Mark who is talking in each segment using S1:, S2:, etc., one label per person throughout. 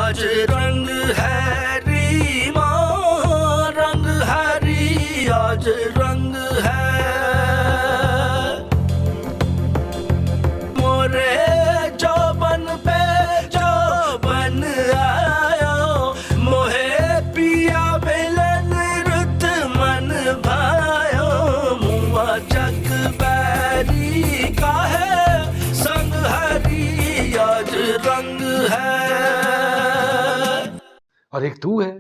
S1: आज रंग है रीमा, रंग है री, आज रंग है मोरे चौबन पे चौबन आयो, मोहे पिया मिलन रुत मन भायो, मुआ चक बैरी का है संग हरी, आज रंग है।
S2: और एक तू है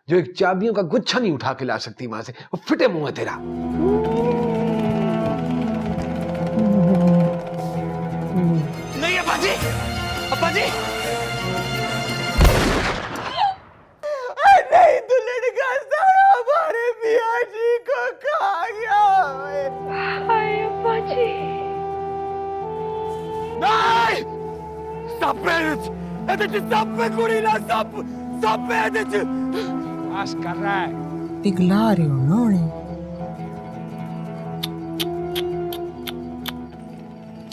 S2: जो एक चाबियों का गुच्छा नहीं उठा के ला सकती वहां से, वो फिटे मुंह है तेरा।
S1: नहीं अप्पा जी, अप्पा जी।
S3: नहीं दुल्हन का सारा हमारे मियाँ जी को खा गया।
S4: हाय अप्पा जी।
S3: नहीं सब पे एदे सब पे कुड़ी ना सब पे एदे आस कर रहा है।
S5: पिघला रहे हो ना उन्हें।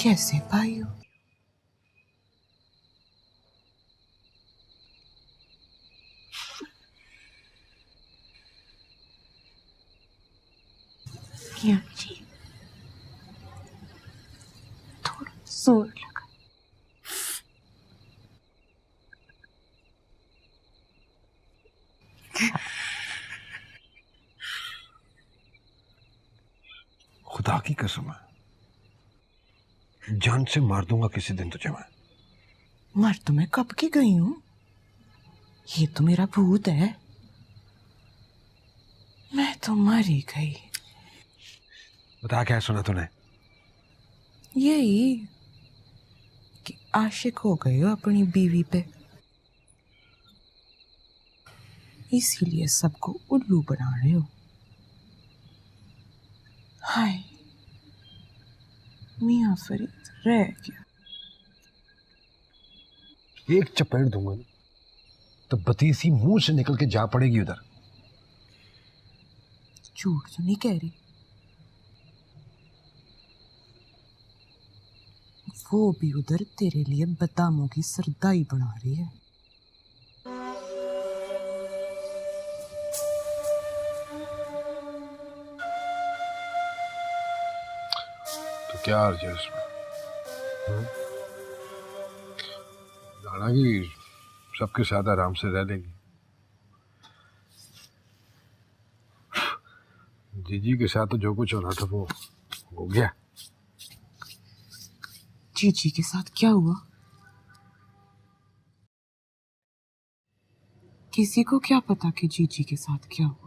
S5: कैसे भाई हो?
S4: क्या जी, थोड़ा जोर लगा।
S2: खुदा की कसम है, जान से मार दूंगा किसी दिन तुझे मैं।
S5: मर तो मैं कब की गई हूं? ये तो मेरा भूत है। मैं तो मर ही गई।
S2: बता क्या सुना तूने?
S5: यही कि आशिक हो गए हो अपनी बीवी पे, इसीलिए सबको उल्लू बना रहे हो। हाय मियां फरीद रह गया।
S2: एक चपेट दूंगा ना तो बतीसी मुंह से निकल के जा पड़ेगी उधर।
S5: झूठ तो नहीं कह रही। वो भी उधर तेरे लिए बादामों की सरदाई बना रही है।
S2: तो क्या अर्ज है उसमें? जाना कि सबके साथ आराम से रह लेगी। जीजी के साथ तो जो कुछ होना था वो हो गया।
S5: जीजी के साथ क्या हुआ? किसी को क्या पता कि जीजी के साथ क्या हुआ?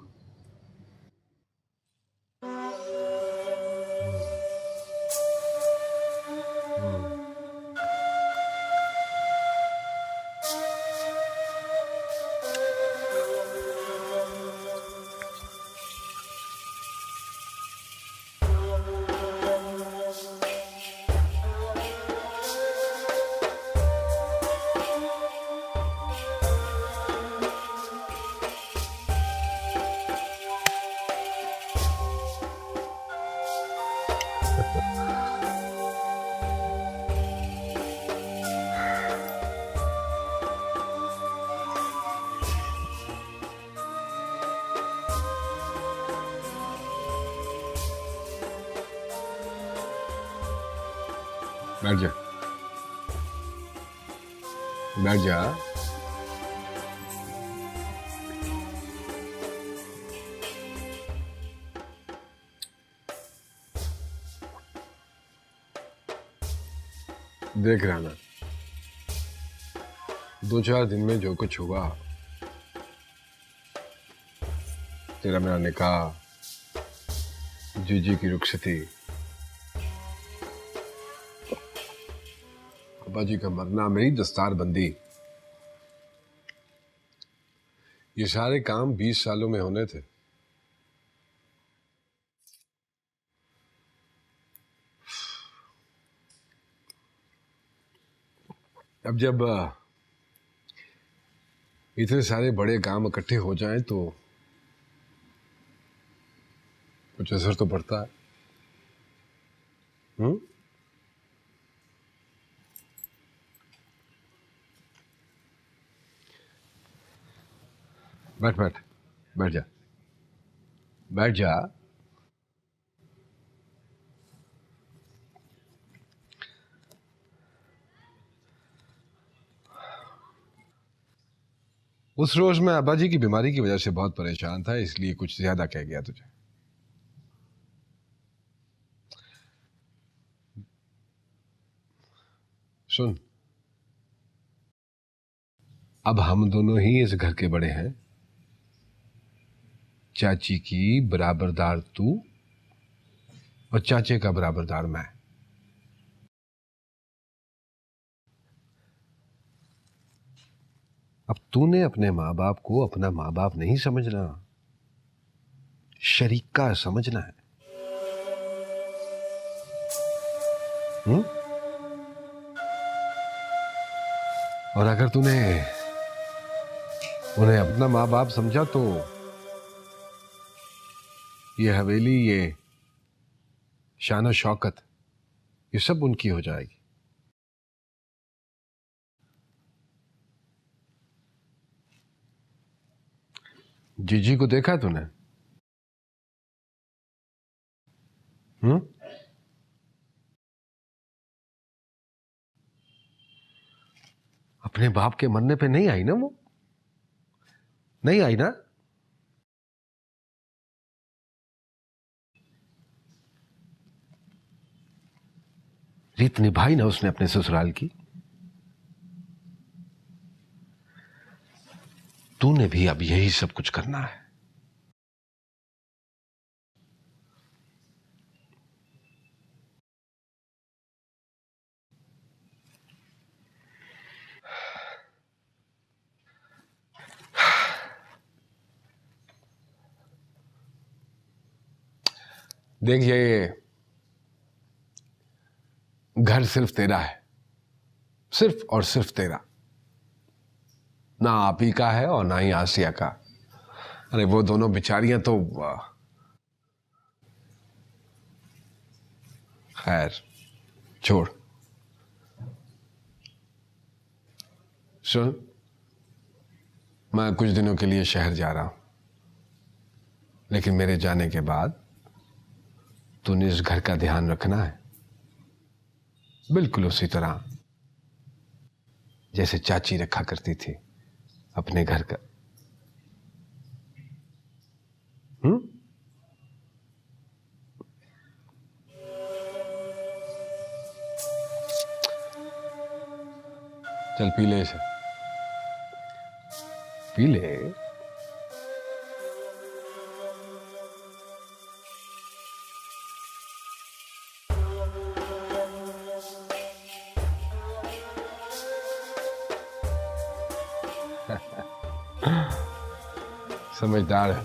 S2: बैठ जा, बैठ जा। देख रहा ना, 2-4 दिन में जो कुछ हुआ, तेरा मेरा निकाह, जीजी की रुखसती, अब्बा जी का मरना, मेरी दस्तार बंदी, ये सारे काम 20 सालों में होने थे। अब जब इतने सारे बड़े काम इकट्ठे हो जाएं तो कुछ असर तो पड़ता है। बैठ बैठ बैठ जा, बैठ जा। उस रोज मैं अब्बा जी की बीमारी की वजह से बहुत परेशान था, इसलिए कुछ ज्यादा कह गया तुझे। सुन, अब हम दोनों ही इस घर के बड़े हैं। चाची की बराबरदार तू और चाचे का बराबरदार मैं। अब तूने अपने माँ बाप को अपना माँ बाप नहीं समझना, शरीका समझना है। और अगर तूने उन्हें अपना माँ बाप समझा तो ये हवेली, ये शान शौकत, ये सब उनकी हो जाएगी। जीजी को देखा तूने? अपने बाप के मरने पे नहीं आई ना, वो नहीं आई ना। रीत निभाई ना उसने अपने ससुराल की। तूने भी अब यही सब कुछ करना है। देखिए, ये घर सिर्फ तेरा है, सिर्फ और सिर्फ तेरा, ना आप ही का है और ना ही आसिया का। अरे वो दोनों बेचारियां तो खैर छोड़। सुन, मैं कुछ दिनों के लिए शहर जा रहा हूं, लेकिन मेरे जाने के बाद तूने इस घर का ध्यान रखना है, बिल्कुल उसी तरह जैसे चाची रखा करती थी अपने घर का। चल पी ले इसे, पी ले। समझदार है।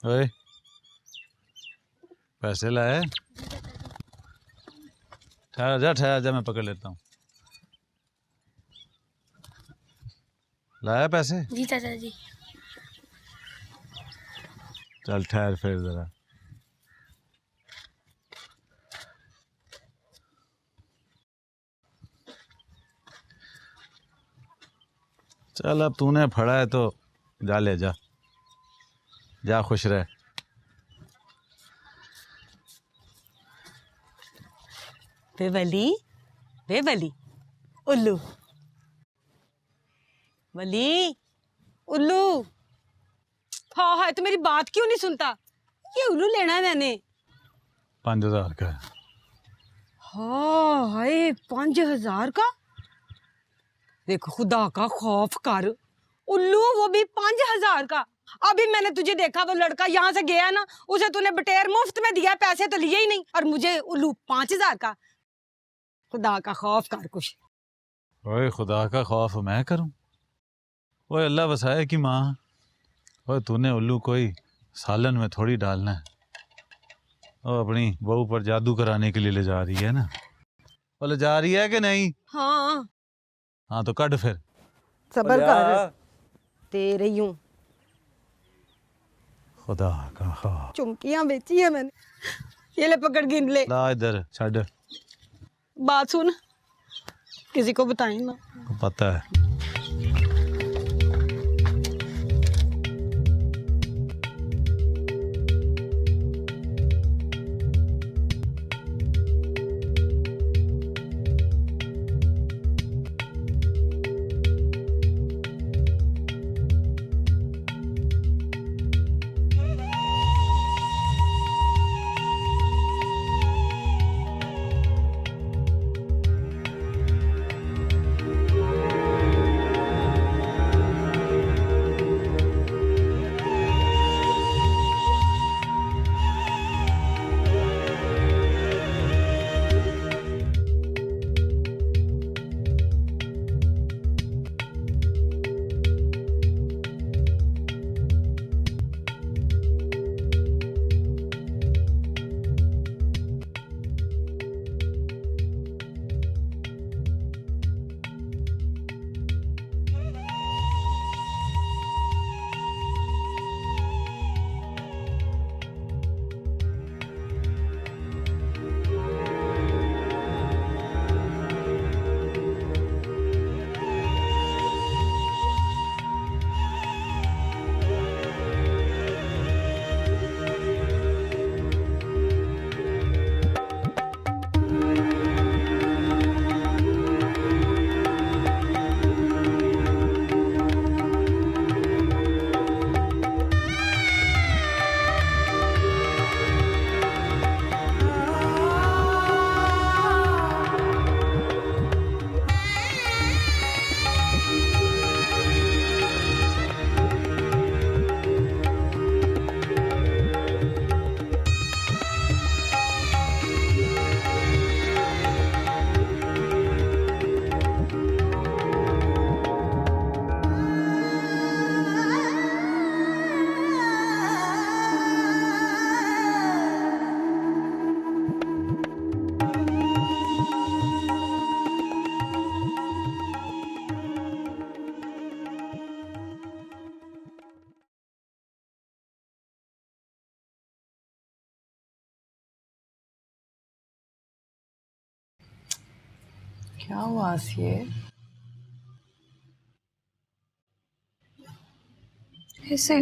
S6: ओए, पैसे लाए? ठहर जा, मैं पकड़ लेता हूँ। लाया पैसे?
S4: जी चाचा जी।
S6: चल ठहर फिर जरा। चल, अब तूने फड़ा है तो जा ले जा, जा खुश रह।
S7: बे उल्लू, वली उल्लू। हाँ है तो मेरी बात क्यों नहीं सुनता? ये उल्लू लेना है मैंने।
S6: 5,000 का।
S7: हाँ हाय, 5,000 का? देख खुदा का खौफ कर उल्लू, वो भी 5,000 का। अभी मैंने तुझे देखा, वो लड़का यहाँ से गया ना, उसे तूने बटेर मुफ्त में दिया, पैसे तो लिए ही नहीं, और मुझे उल्लू 5,000 का। खुदा का खौफ कर कुछ।
S6: ओए, खुदा का खौफ मैं करूं? ओए अल्लाह बसाए कि माँ। ओए तूने उल्लू कोई सालन में थोड़ी डालना है। वो अपनी बहू पर जादू कराने के लिए ले जा रही है ना? वो ले जा रही है कि नहीं?
S7: हाँ
S6: तो कट फिर।
S7: सबर कर, दे रही हूँ।
S6: खुदा का खौफ।
S7: चुमकियां बेची है मैंने, ये ले पकड़ गिन ले।
S6: ला इधर छड़।
S7: बात सुन, किसी को बताई ना।
S6: पता है।
S5: क्या हुआ आसिए?
S4: ऐसे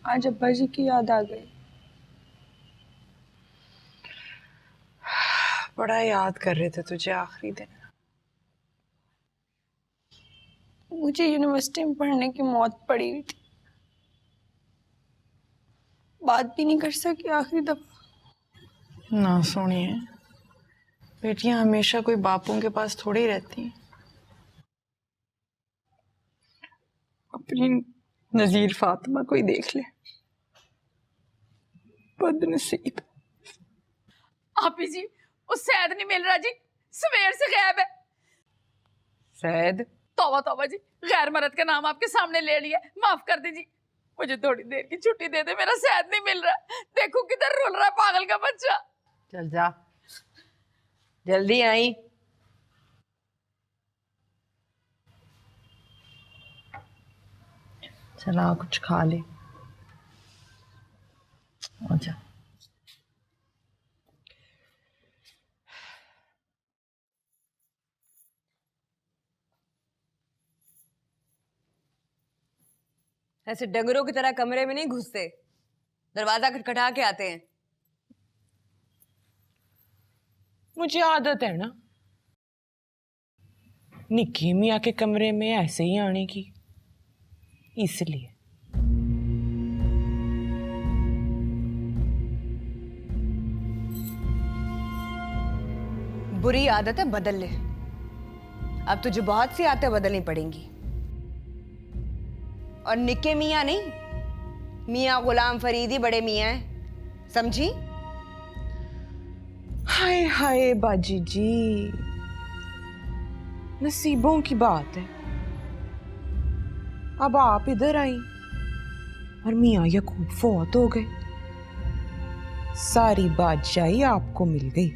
S4: आज अब्बा जी की याद आ गई।
S5: बड़ा याद कर रहे थे तुझे आखिरी दिन।
S4: मुझे यूनिवर्सिटी में पढ़ने की मौत पड़ी हुई थी, बात भी नहीं कर सकी आखिरी दफा।
S5: ना सुनिए, बेटियां हमेशा कोई बापों के पास थोड़ी रहती हैं। अपनी नजीर फातिमा कोई देख ले, बदनसीब।
S8: आपी जी, उस सैद नहीं मिल रहा जी, सवेर से गायब है।
S5: सैद?
S8: तौबा तौबा जी, गैर मर्द का नाम आपके सामने ले लिया, माफ कर दीजिए। मुझे थोड़ी देर की छुट्टी दे दे, मेरा सैद नहीं मिल रहा। देखो किधर रुल रहा है पागल का बच्चा।
S5: चल जा, जल्दी आई। चला कुछ खा ले। अच्छा,
S7: ऐसे डंगरों की तरह कमरे में नहीं घुसते, दरवाजा खटखटा के आते हैं।
S5: मुझे आदत है ना निक्की मियाँ के कमरे में ऐसे ही आने की, इसलिए।
S7: बुरी आदतें बदल ले, अब तुझे बहुत सी आदतें बदलनी पड़ेंगी। और निक्के मियाँ नहीं, मियाँ गुलाम फरीदी बड़े मियाँ हैं, समझी?
S5: हाय हाय बाजी जी, नसीबों की बात है। अब आप इधर आई और मियाँ यकूब फौत हो गए, सारी बादशाही आपको मिल गई।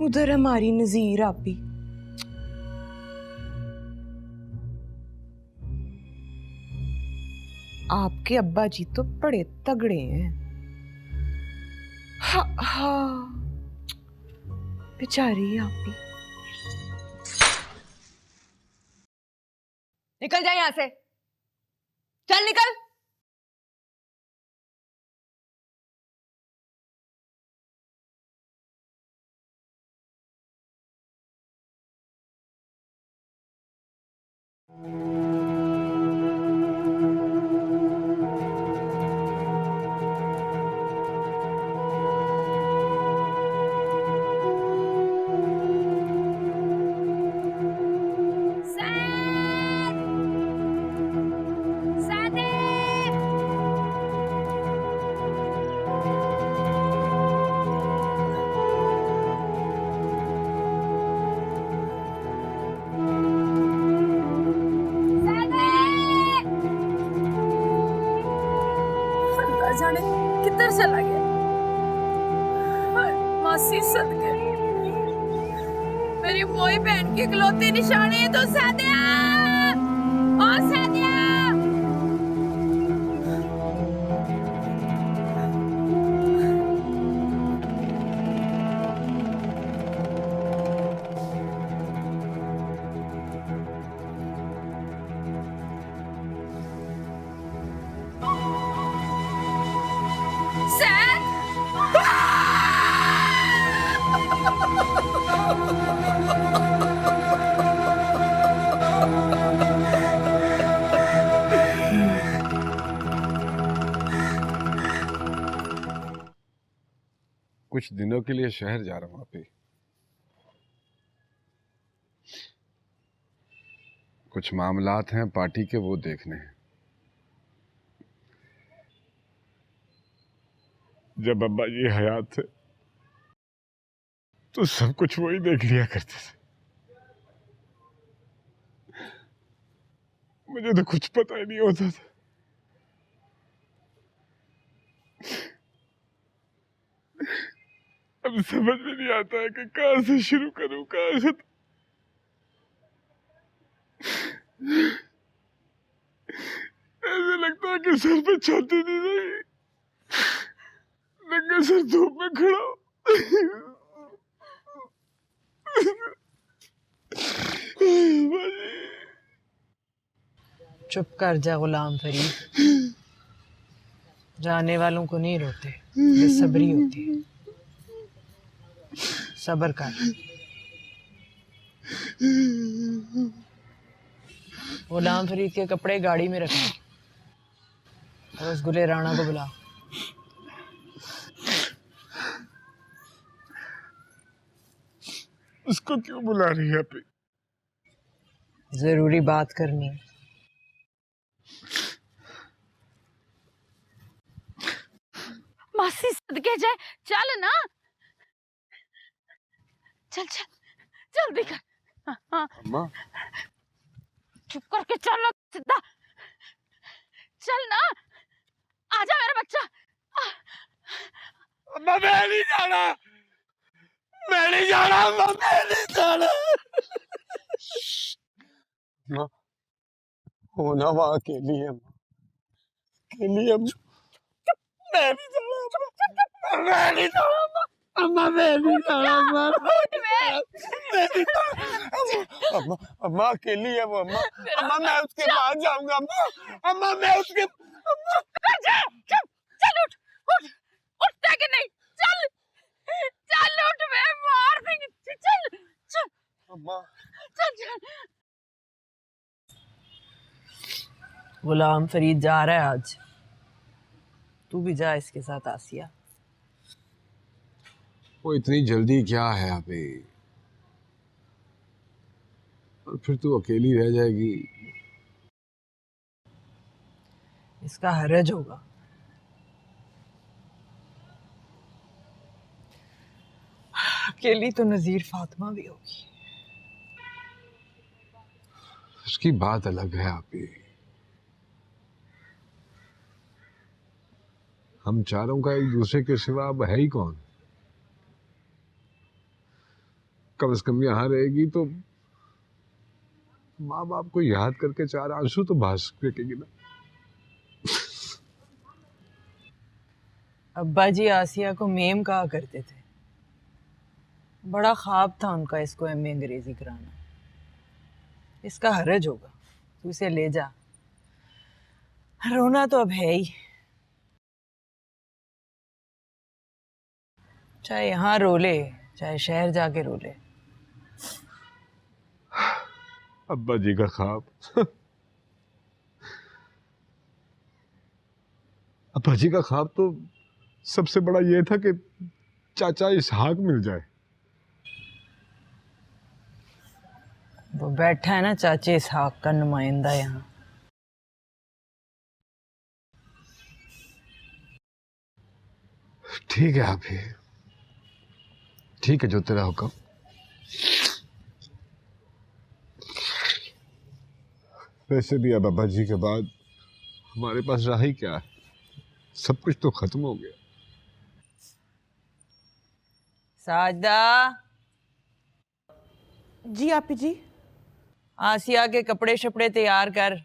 S5: उधर हमारी नजीर आपी। आपके अब्बा जी तो बड़े तगड़े हैं। हाँ हाँ, बेचारी आप भी।
S7: निकल जा यहाँ से, चल निकल।
S8: जाने किधर चला गया। मासी सदके मेरी मोई बहन की इकलौती निशानी तो सादिया, ओ सादिया।
S2: कुछ दिनों के लिए शहर जा रहा हूं आपी। कुछ मामलात हैं पार्टी के, वो देखने हैं। जब अब्बा जी हयात थे तो सब कुछ वही देख लिया करते थे। मुझे तो कुछ पता ही नहीं होता था। अब समझ में नहीं आता है कि कहां से शुरू करूं, कहां से। ऐसे लगता है कि सर पे छाती नहीं रही, नंगे सर धूप में खड़ा हो।
S5: चुप कर जा गुलाम फरीद, जाने वालों को नहीं रोते, बेसब्री होती है। सब्र कर। गुलाम फरीद के कपड़े गाड़ी में रखना और उस गुले राणा को बुला।
S2: उसको क्यों बुला रही है आपी?
S5: जरूरी बात करनी है।
S8: मासी सदके जाए, चल ना, चल चल जल्दी कर। हाँ,
S2: अम्मा
S8: चुप करके चल सीधा, चल ना, आजा मेरा बच्चा।
S3: अम्मा मैं नहीं जाना, मैं नहीं जाना, अम्मा मैं नहीं जाना। अम्मा होना वहाँ अकेली है, अकेली है। मैं नहीं जाना, मैं नहीं जाना, अम्मा मैं नहीं जाना, अम्मा अम्मा अकेली है वो। अम्मा अम्मा मैं उसके पास जाऊंगा। अम्मा अम्मा मैं उसके।
S8: चल चल उठ उठ, उठता कि नहीं, चल चल उठ, मैं मार देंगी। चल चल
S3: अम्मा
S8: चल चल।
S5: गुलाम फरीद जा रहा है आज, तू भी जा इसके साथ आसिया।
S2: वो इतनी जल्दी क्या है अभी? और फिर तू अकेली रह जाएगी।
S5: इसका हरज होगा। अकेली तो नजीर फातिमा भी होगी।
S2: उसकी बात अलग है आपी। हम चारों का एक दूसरे के सिवा अब है ही कौन? कम से कम यहाँ रहेगी तो माँ बाप को याद करके चार आंसू तो बहा सकेगी ना।
S5: अब्बा जी आसिया को मेम कहा करते थे। बड़ा ख्वाब था उनका इसको एमए अंग्रेजी कराना। इसका हरज होगा, तू इसे ले जा। रोना तो अब है ही, चाहे यहाँ रो ले चाहे शहर जाके रो ले।
S3: अब्बा जी का ख्वाब अब्बा जी का ख्वाब तो सबसे बड़ा ये था कि चाचा इसहाक मिल जाए।
S5: वो बैठा है ना चाचे इसहाक का नुमाइंदा यहाँ।
S3: ठीक है आप ही, ठीक है, जो तेरा हुक्म। वैसे भी अब अब्बा जी के बाद हमारे पास रहा ही क्या है, सब कुछ तो खत्म हो गया।
S5: साजदा,
S4: जी आपी जी।
S5: आसिया के कपड़े शपड़े तैयार कर,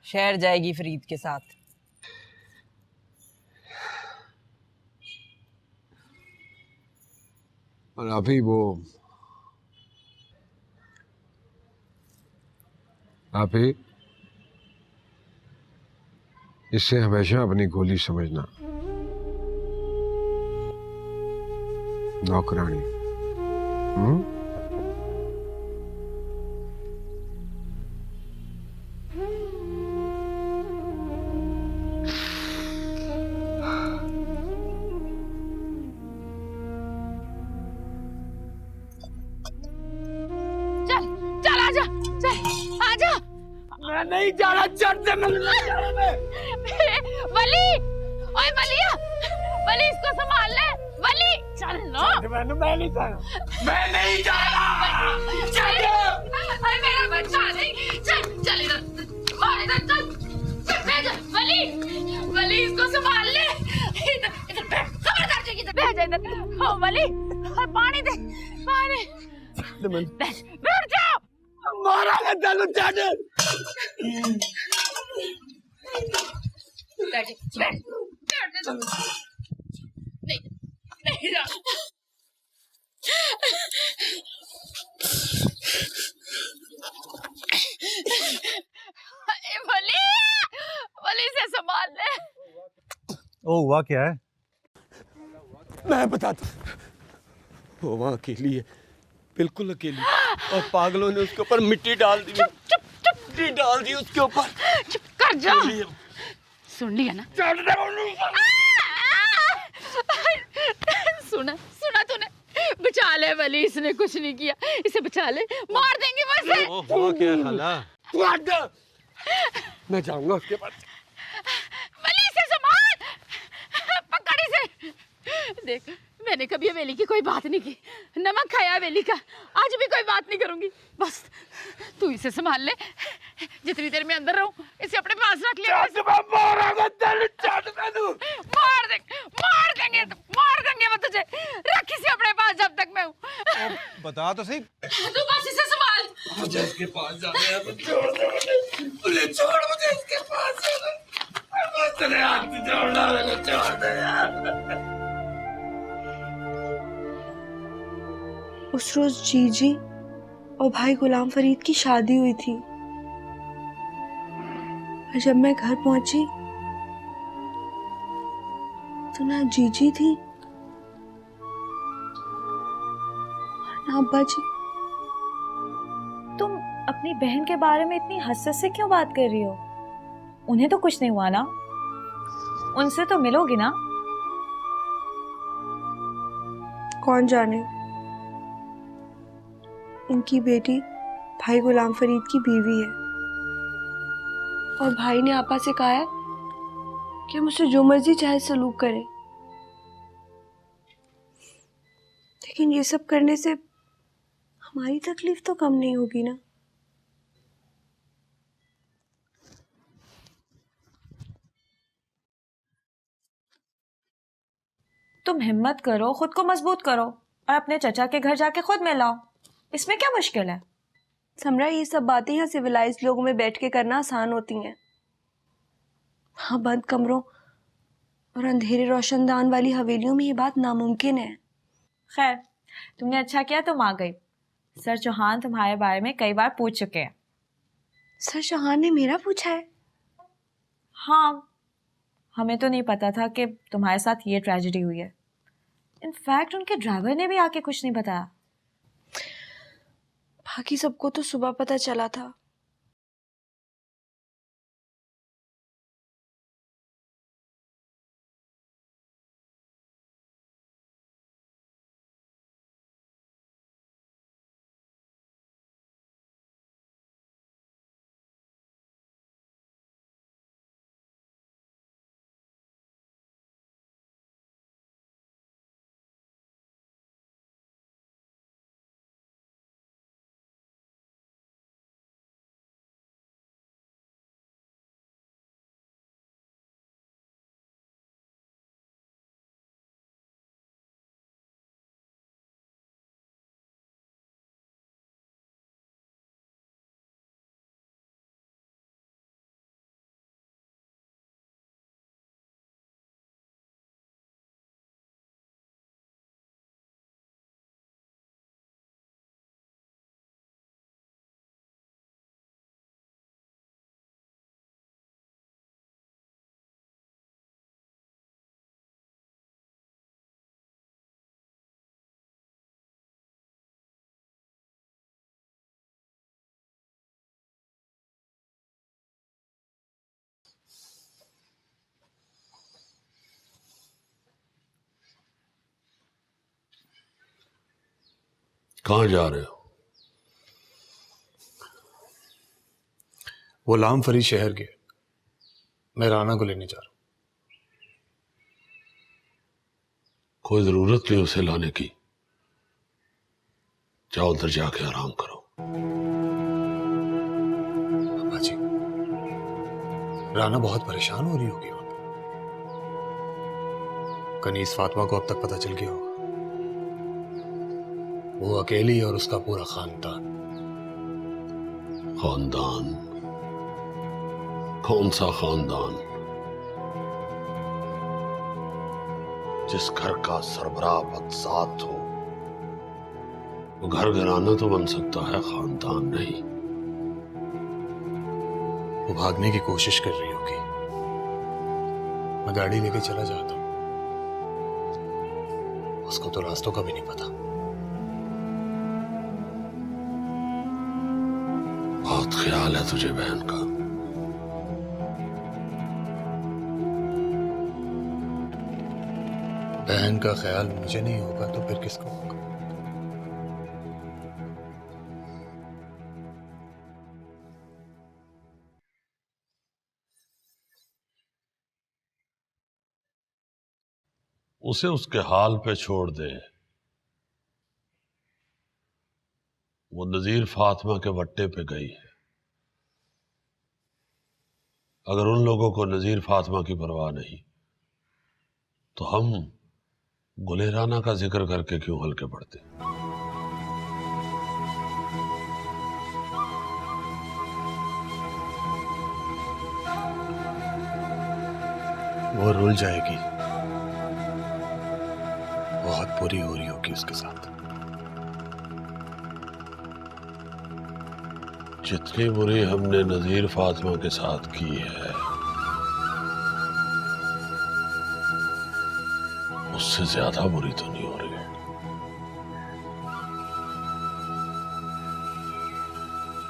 S5: शहर जाएगी फरीद के साथ।
S2: और अभी वो आप ही इससे हमेशा अपनी गोली समझना, नौकरानी।
S8: चल चल आजा, चल आजा।
S1: मैं नहीं जाना, चढ़ते मैं नहीं जाना मैं।
S8: वली, ओए वलिया, वली इसको संभाल ले। वली चल लो।
S1: मैं नहीं जाना, मैं नहीं जाना।
S8: चल अरे मेरा बच्चा नहीं। चल चल इधर, मार इधर, चल चल भेज। वली वली इसको संभाल ले। इधर इधर बैठ, खबरदार जो इधर भेज इधर। ओ वली पानी दे, पानी। बैठ जाओ।
S1: मारा मैं तेरे जाने।
S8: बैठ बैठ बैठ। नहीं नहीं जा। वली वली से संभाल ले।
S6: ओ हुआ क्या है?
S3: मैं बताता हूँ। वो वहाँ अकेली है, बिल्कुल अकेली, और पागलों ने उसके ऊपर मिट्टी डाल दी।
S8: चुप चुप चुप,
S3: मिट्टी डाल दी उसके ऊपर।
S8: चुप कर जा। सुन लिया ना? सुना सुना तूने? बचा ले वली, इसने कुछ नहीं किया, इसे बचा ले, मार देंगे वैसे।
S6: ओ हुआ क्या है खाला?
S3: मैं जाऊंगा उसके पास।
S8: वली से संभाल, पकड़ इसे। देख मैंने कभी हवेली की कोई बात नहीं की, नमक खाया हवेली का, आज भी कोई बात नहीं करूंगी। बस तू इसे संभाल ले, जितनी देर में अंदर रहूं इसे अपने पास रख ले। मार देंगे वो तुझे, रख इसे अपने पास जब तक मैं हूँ।
S6: बता तो सही।
S8: तू बस इसे संभाल।
S1: मुझे इसके पास जाना है, मुझे छोड़ दे मुझे, छोड़ मुझे इसके पास जाना। बस तेरे हाथ से छोड़ना, मुझे छोड़ दे यार।
S4: उस रोज जीजी और भाई गुलाम फरीद की शादी हुई थी, और जब मैं घर पहुंची तो ना जीजी थी और ना अब्बा जी।
S9: तुम अपनी बहन के बारे में इतनी हसरत से क्यों बात कर रही हो? उन्हें तो कुछ नहीं हुआ ना? उनसे तो मिलोगी ना?
S4: कौन जाने, उनकी बेटी भाई गुलाम फरीद की बीवी है, और भाई ने आपा से कहा है कि मुझसे जो मर्जी चाहे सलूक करे, लेकिन ये सब करने से हमारी तकलीफ तो कम नहीं होगी ना।
S9: तुम हिम्मत करो, खुद को मजबूत करो और अपने चचा के घर जाके खुद मिलाओ। इसमें क्या मुश्किल है?
S4: समरा, ये सब बातें यहाँ सिविलाइज लोगों में बैठ के करना आसान होती हैं। हाँ, बंद कमरों और अंधेरे रोशनदान वाली हवेलियों में ये बात नामुमकिन है।
S9: खैर, तुमने अच्छा किया तुम आ गई। सर चौहान तुम्हारे बारे में कई बार पूछ चुके हैं।
S4: सर चौहान ने मेरा पूछा है?
S9: हाँ, हमें तो नहीं पता था कि तुम्हारे साथ ये ट्रेजेडी हुई है। इनफैक्ट उनके ड्राइवर ने भी आके कुछ नहीं बताया।
S4: बाकी सबको तो सुबह पता चला था।
S1: कहाँ जा रहे हो?
S3: वो लाम फरीद शहर गए, मैं राना को लेने जा रहा हूँ।
S1: कोई जरूरत नहीं उसे लाने की, जाओ उधर जाके आराम करो।
S3: पापा जी, राना बहुत परेशान हो रही होगी वहां पे। कनीज फातिमा को अब तक पता चल गया होगा। वो अकेली और उसका पूरा खानदान।
S1: खानदान? कौन सा खानदान? जिस घर का सरबराह बदजात हो वो घर घराना तो बन सकता है, खानदान नहीं।
S3: वो भागने की कोशिश कर रही होगी, मैं गाड़ी लेके चला जाता हूं। उसको तो रास्तों का भी नहीं पता।
S1: बहुत ख्याल है तुझे बहन का।
S3: बहन का ख्याल मुझे नहीं होगा तो फिर किसको होगा?
S1: उसे उसके हाल पे छोड़ दे। वो नजीर फातिमा के वट्टे पे गई है। अगर उन लोगों को नजीर फातिमा की परवाह नहीं तो हम गुले राना का जिक्र करके क्यों हल्के पड़ते?
S3: वो रुल जाएगी, बहुत बुरी हो रही होगी उसके साथ।
S1: जितनी बुरी हमने नजीर फातिमा के साथ की है उससे ज्यादा बुरी तो नहीं हो रही है।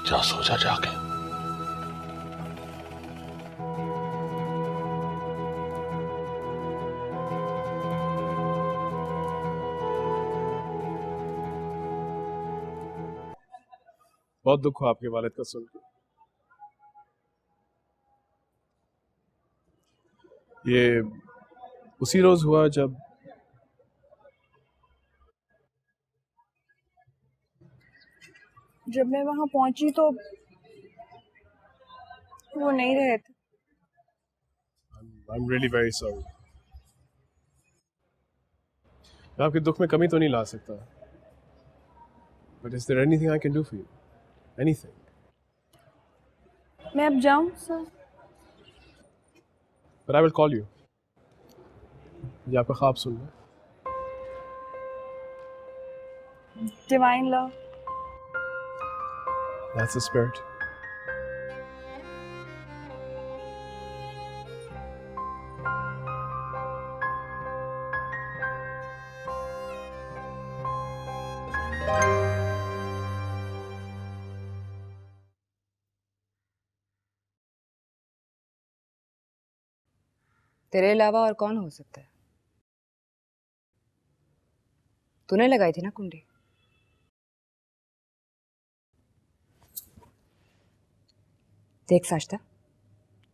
S1: जा सोचा जाके।
S10: बहुत दुख हुआ आपके वालिद का सुन के। ये उसी रोज हुआ जब
S4: मैं वहां पहुंची तो वो नहीं रहे थे।
S10: I'm really very sorry। मैं आपके दुख में कमी तो नहीं ला सकता, but is there anything I can do for you? Anything?
S4: मैं अब जाऊं sir?
S10: But I will call you मुझे आपका ख्वाब सुनना है।
S9: Divine love.
S10: That's the spirit.
S5: तेरे अलावा और कौन हो सकता है? तूने लगाई थी ना कुंडी? देख साश्ता,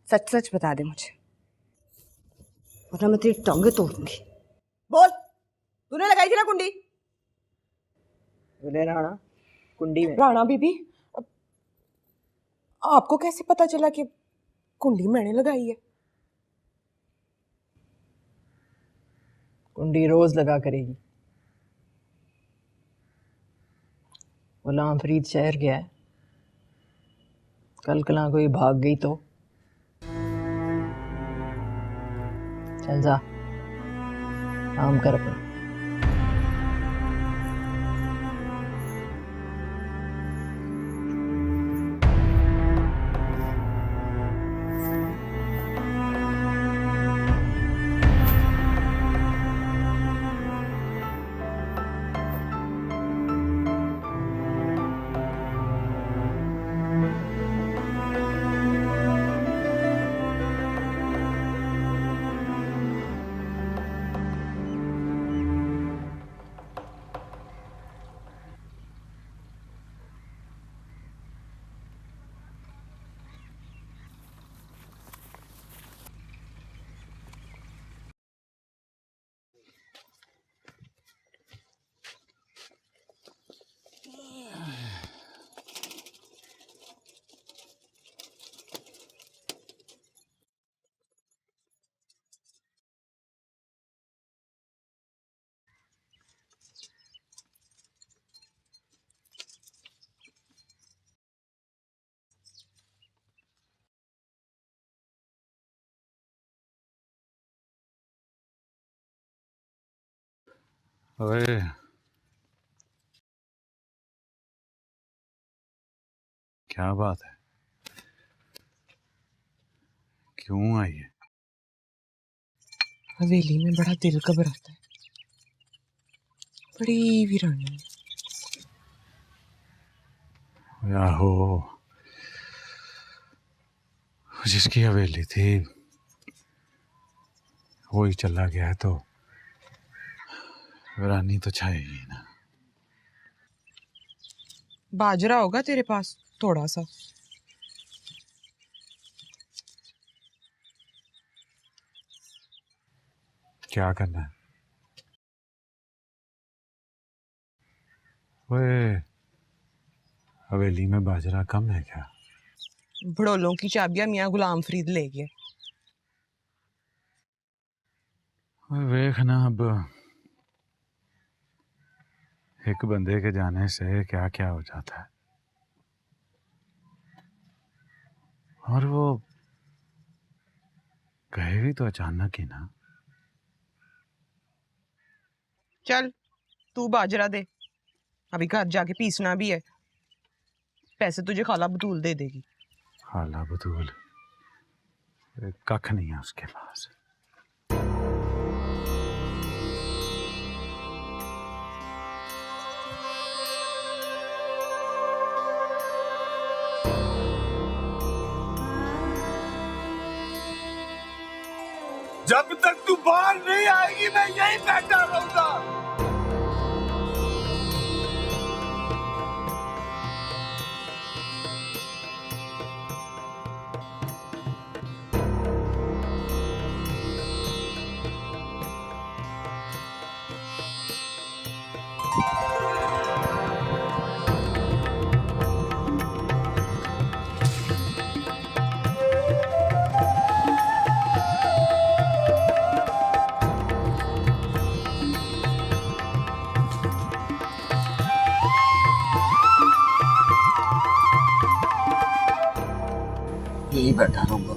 S5: सच सच बता दे मुझे, वरना मैं तेरी टांगे तोड़ूंगी।
S7: बोल, तूने लगाई थी ना कुंडी?
S5: बोले राणा, कुंडी में।
S7: राणा बीबी, आपको कैसे पता चला कि कुंडी मैंने लगाई है?
S5: कुंडी रोज लगा करेगी। गुलाम फरीद शहर गया है, कल कला कोई भाग गई तो चल जा, काम कर अपना।
S6: ओए, क्या बात है? क्यों आई है?
S7: हवेली में बड़ा दिल घबराता है, बड़ी वीरानी है।
S6: आहो, जिसकी हवेली थी वो ही चला गया है तो वीरानी तो छाएगी ना।
S7: बाजरा होगा तेरे पास थोड़ा सा?
S6: क्या करना है? ओए, हवेली में बाजरा कम है क्या?
S7: भड़ोलों की चाबियां मियां गुलाम फरीद ले गए।
S6: ओए देखना, अब एक बंदे के जाने से क्या क्या हो जाता है, और वो गए भी तो अचानक ही ना।
S7: चल तू बाजरा दे, अभी घर जाके पीसना भी है। पैसे तुझे खाला बतूल दे देगी।
S6: खाला बतूल कख नहीं है उसके पास।
S1: जब तक तू बाहर नहीं आएगी मैं यहीं बैठा रहूंगा। यही बैठा रहूंगा।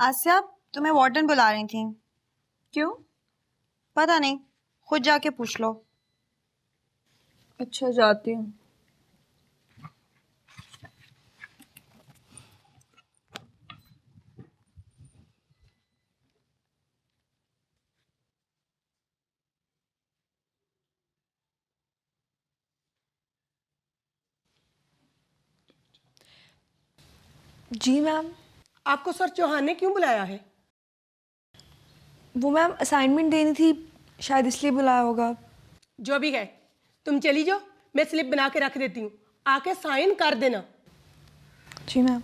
S4: आसिया तुम्हें वार्डन बुला रही थी।
S9: क्यों?
S4: पता नहीं, खुद जाके पूछ लो।
S9: अच्छा, जाती हूँ। जी मैम।
S11: आपको सर चौहान ने क्यों बुलाया है?
S4: वो मैम असाइनमेंट देनी थी, शायद इसलिए बुलाया होगा।
S11: जो भी है, तुम चली जाओ, मैं स्लिप बना के रख देती हूँ, आके साइन कर देना।
S4: जी मैम।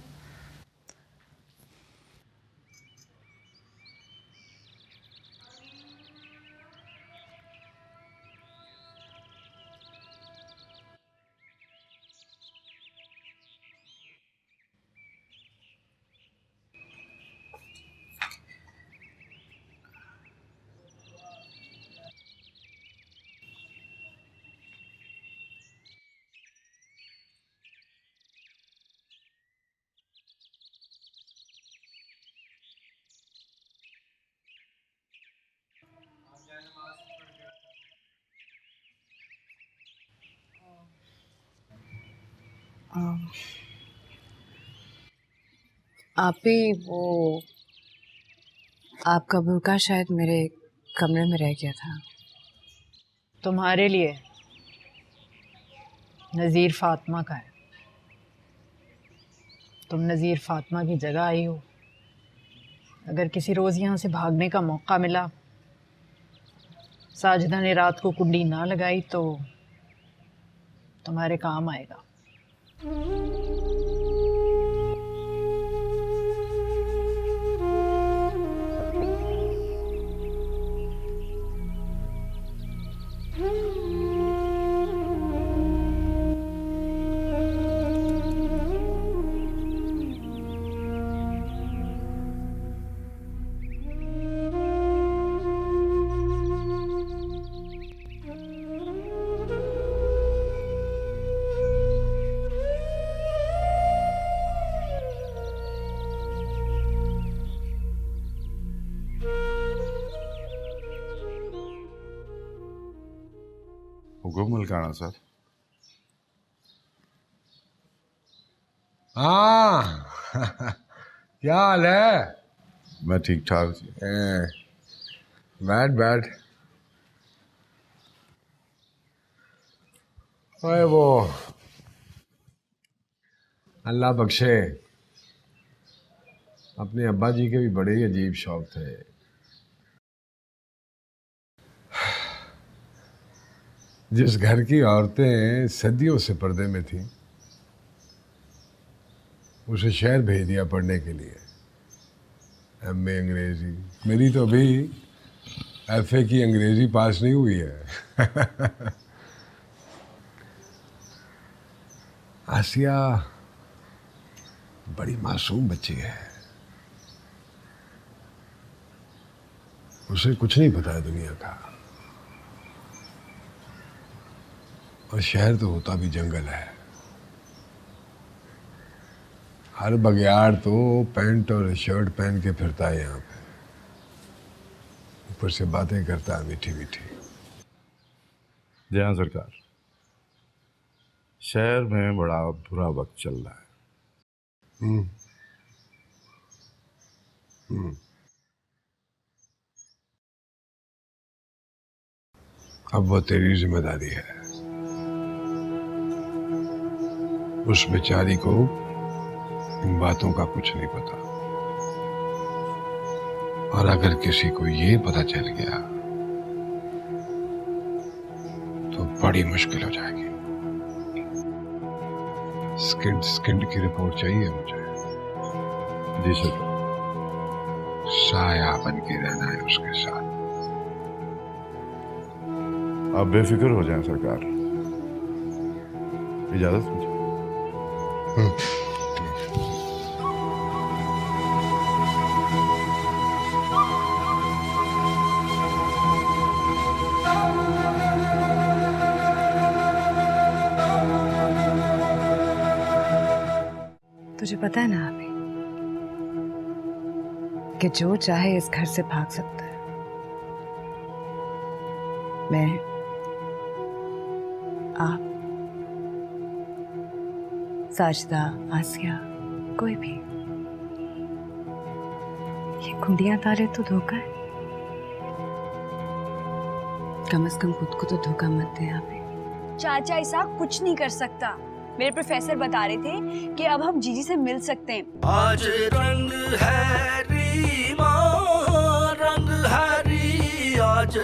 S5: आप ही वो आपका बुर्का शायद मेरे कमरे में रह गया था। तुम्हारे लिए, नज़ीर फातिमा का है। तुम नज़ीर फातिमा की जगह आई हो। अगर किसी रोज़ यहाँ से भागने का मौका मिला, साजिदा ने रात को कुंडी ना लगाई तो तुम्हारे काम आएगा।
S12: हुकुम मलकाना सर।
S2: हाँ क्या हाल है?
S12: मैं ठीक ठाक।
S2: बैठ। ओए वो अल्लाह बख्शे, अपने अब्बा जी के भी बड़े ही अजीब शौक थे। जिस घर की औरतें सदियों से पर्दे में थीं, उसे शहर भेज दिया पढ़ने के लिए। एमए अंग्रेजी। मेरी तो अभी एफए की अंग्रेजी पास नहीं हुई है। आसिया बड़ी मासूम बच्ची है, उसे कुछ नहीं पता है दुनिया का। और शहर तो होता भी जंगल है। हर बगियाड़ तो पैंट और शर्ट पहन के फिरता है यहाँ पे, ऊपर से बातें करता है मीठी मीठी।
S12: जी हाँ सरकार, शहर में बड़ा बुरा वक्त चल रहा है।
S2: अब वो तेरी जिम्मेदारी है। उस बेचारी को इन बातों का कुछ नहीं पता, और अगर किसी को ये पता चल गया तो बड़ी मुश्किल हो जाएगी। स्किन की रिपोर्ट चाहिए मुझे।
S12: जी सर।
S2: साया बन के रहना है उसके साथ।
S12: आप बेफिक्र हो जाएं सरकार, इजाजत मुझे।
S7: तुझे पता है ना अभी,
S5: कि जो चाहे इस घर से भाग सकता है। मैं, आप, साजिदा, आसिया, कोई भी। ये कुंडियां तारे तो धोखा है। कम से कम खुद को तो धोखा मत दे आप।
S4: चाचा ऐसा कुछ नहीं कर सकता। मेरे प्रोफेसर बता रहे थे कि अब हम जीजी से मिल सकते हैं।
S1: आज रंग है रीमा, रंग है री, आज